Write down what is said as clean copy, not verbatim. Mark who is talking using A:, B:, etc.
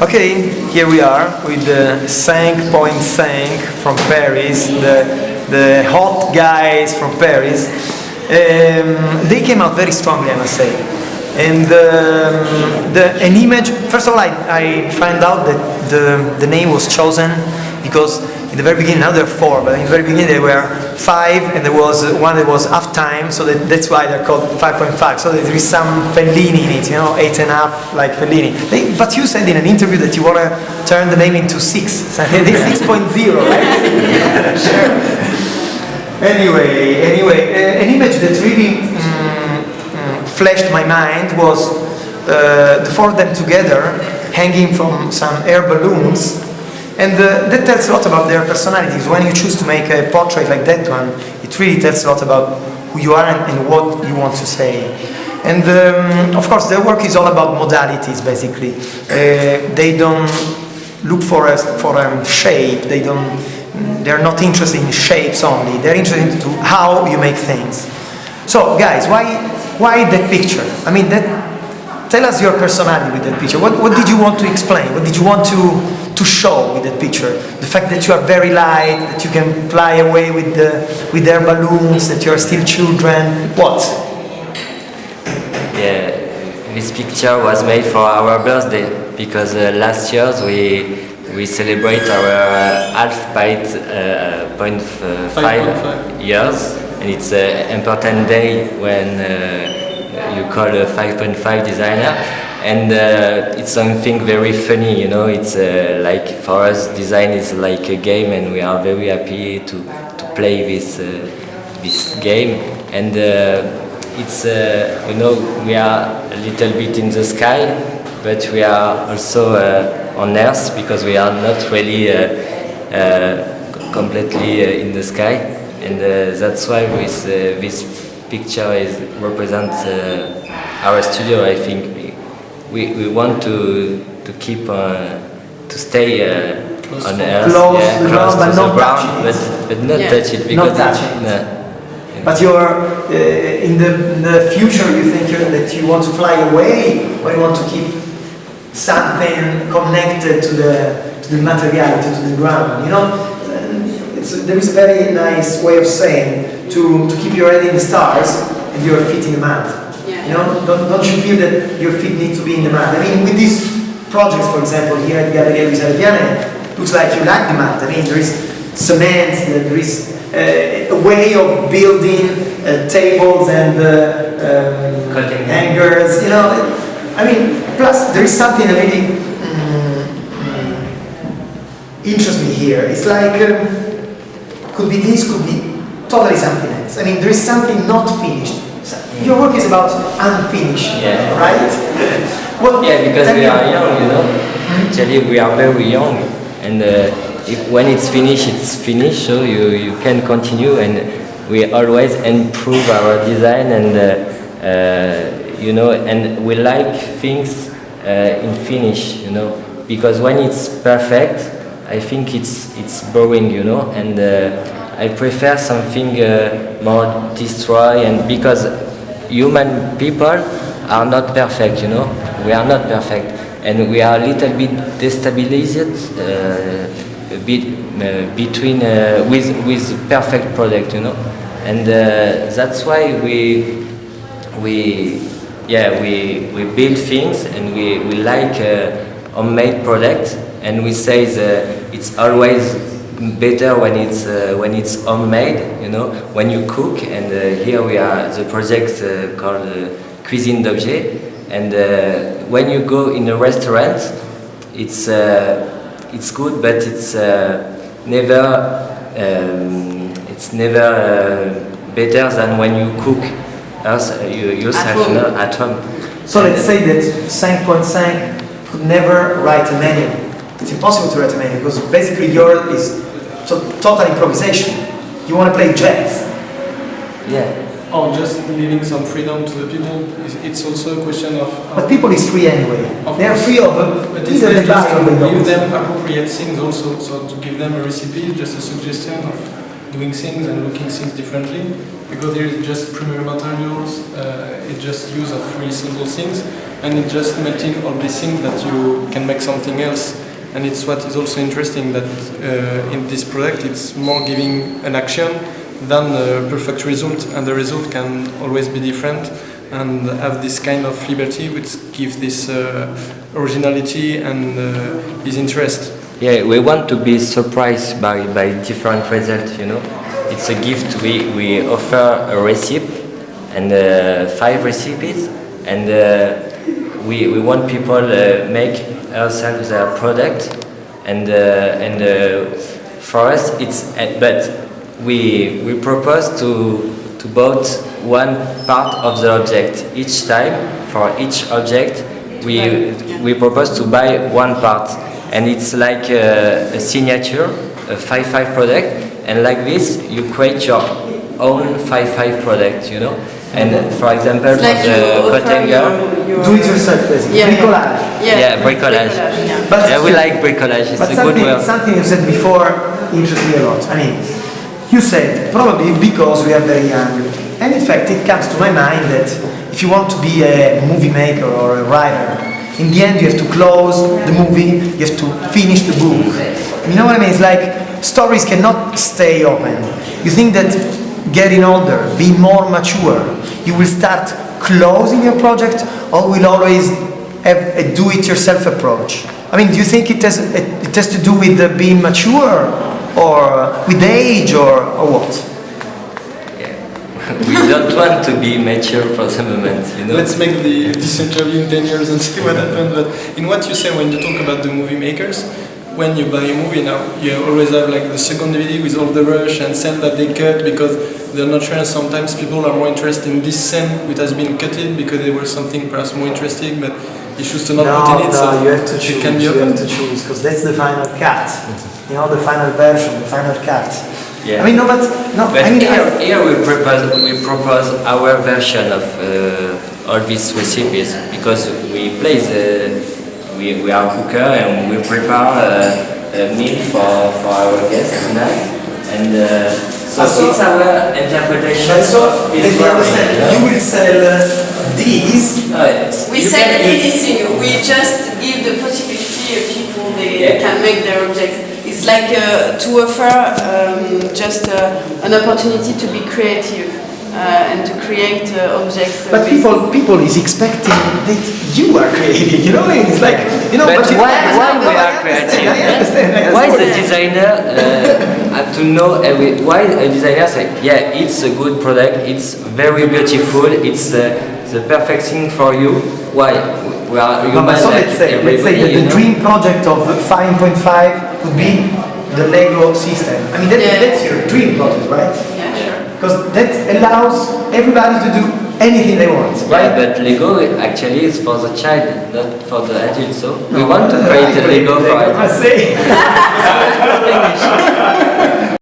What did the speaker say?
A: Okay, here we are with the 5.5 from Paris, the hot guys from Paris. They came out very strongly, I must say. And an image, first of all, I find out that the name was chosen because in the very beginning, now there are 4, but in the very beginning there were 5, and there was one that was half time, so that's why they're called 5.5. So there is some Fellini in it, 8.5 like Fellini. But you said in an interview that you want to turn the name into 6. So it's 6.0, right? Yeah, sure. Anyway, an image that really flashed my mind was the 4 of them together, hanging from some air balloons. And that tells a lot about their personalities. When you choose to make a portrait like that one, it really tells a lot about who you are and what you want to say. And of course, their work is all about modalities, basically. They don't look for a shape. They're not interested in shapes only. They're interested in how you make things. So, guys, why that picture? I mean, tell us your personality with that picture. What did you want to explain? What did you want to show with that picture? The fact that you are very light, that you can fly away with their balloons, that you are still children. What?
B: Yeah, this picture was made for our birthday because last year we celebrate our point 5 years, and it's an important day when you call a 5.5 designer. And it's something very funny, it's like for us design is like a game, and we are very happy to play this game. And it's, we are a little bit in the sky, but we are also on Earth because we are not really completely in the sky. And that's why this picture represents our studio, I think. We want to keep to stay on Earth, close to the ground, but not touch it because
A: not touch it. No. But you're in the future. You think that you want to fly away, or you want to keep something connected to the materiality, to the ground. There is a very nice way of saying to keep your head in the stars and your feet in the mud. Don't you feel that your feet need to be in the mud? I mean, with these projects, for example, here at Galleria Luisa Reggiani, looks like you like the mud. I mean, there is cement, there is a way of building tables and hangers. I mean, plus there is something that really interests me here. It's like could be this, could be totally something else. I mean, there is something not finished. Your work is about unfinished, right?
B: Because we are young, Actually, we are very young, and when it's finished, so you can continue, and we always improve our design, and and we like things in finish, because when it's perfect, I think it's boring, and I prefer something more destroy, and because human people are not perfect, we are not perfect, and we are a little bit destabilized between with perfect product, and that's why we build things, and we like homemade product, and we say it's always better when it's homemade, when you cook. And here we are the project called Cuisine d'Objet, and when you go in a restaurant, it's good, but it's never better than when you cook yourself at home.
A: So let's say that 5.5 could never write a menu. It's impossible to write a menu because basically yours is total improvisation. You want to play jazz.
B: Yeah.
C: Or just leaving some freedom to the people. It's also a question of...
A: But people is free anyway. They are free of
C: but it's
A: either
C: just to give them appropriate things also. So to give them a recipe, just a suggestion of doing things and looking things differently. because here it's just primary materials, it's just use of really simple things, and it's just melting all these things that you can make something else. And it's what is also interesting that in this product it's more giving an action than a perfect result, and the result can always be different and have this kind of liberty which gives this originality and his interest.
B: Yeah, we want to be surprised by different results, you know. It's a gift. We offer a recipe and 5 recipes, and we want people make ourselves their product, and for us it's but we propose to vote one part of the object each time. For each object we propose to buy one part, and it's like a signature, a 5-5 product, and like this you create your own 5-5 product, you know. And for example,
D: It's like
B: for the cotton girl,
A: Do it yourself, basically.
D: Yeah.
A: Bricolage.
B: yeah, bricolage.
D: Yeah.
A: But
B: Yeah, we like bricolage. It's
A: But
B: a good word.
A: something you said before interests me a lot. I mean, you said probably because we are very young, and in fact it comes to my mind that if you want to be a movie maker or a writer, in the end you have to close the movie, you have to finish the book. You know what I mean? It's like stories cannot stay open. You think that getting older, being more mature, you will start closing your project, or will always have a do-it-yourself approach? I mean, do you think it has to do with being mature, or with age, or what?
B: We don't want to be mature for the moment, you know.
C: Let's make this interview in 10 years and see what happens. But in what you say when you talk about the movie makers, when you buy a movie now, you always have like the second DVD with all the rush and scene that they cut because they're not sure. Sometimes people are more interested in this scene which has been cutted because there was something perhaps more interesting, but you choose to not put in it. So
A: you have to choose.
C: it can be
A: You
C: open.
A: have to choose because that's the final cut. You know, the final version, the final cut.
B: Yeah.
A: I mean, no, but no.
B: But
A: I mean,
B: here we propose our version of all these recipes, because we place we are cooker and we prepare a meal for our guests tonight, and so it's our interpretation.
A: so
B: of
A: let
B: his
A: me
B: work,
A: understand.
B: you know?
A: You will sell these.
D: We
B: You
D: sell
B: can-
D: anything. We just give the possibility of people they
B: Yeah.
D: can make their objects. It's like to offer just an opportunity to be creative and to create objects.
A: But people is expecting that you are creative. You know, it's like
B: But
A: you
B: why
A: no,
B: we
A: I
B: are creative?
A: understand.
B: Why the designer have to know why a designer say, yeah, it's a good product, it's very beautiful, it's the perfect thing for you. Why? We are
A: No, but
B: human
A: so
B: like
A: let's say
B: everybody,
A: that
B: you
A: the
B: know?
A: dream project of 5.5 could be the Lego system. I mean,
D: Yeah.
A: that's your dream project, right?
D: Yeah, sure.
A: Because that allows everybody to do anything they want,
B: Yeah,
A: right?
B: but Lego actually is for the child, not for the adult. So we
A: No,
B: want to create a
A: I
B: Lego for
A: I
B: adults.
A: must say.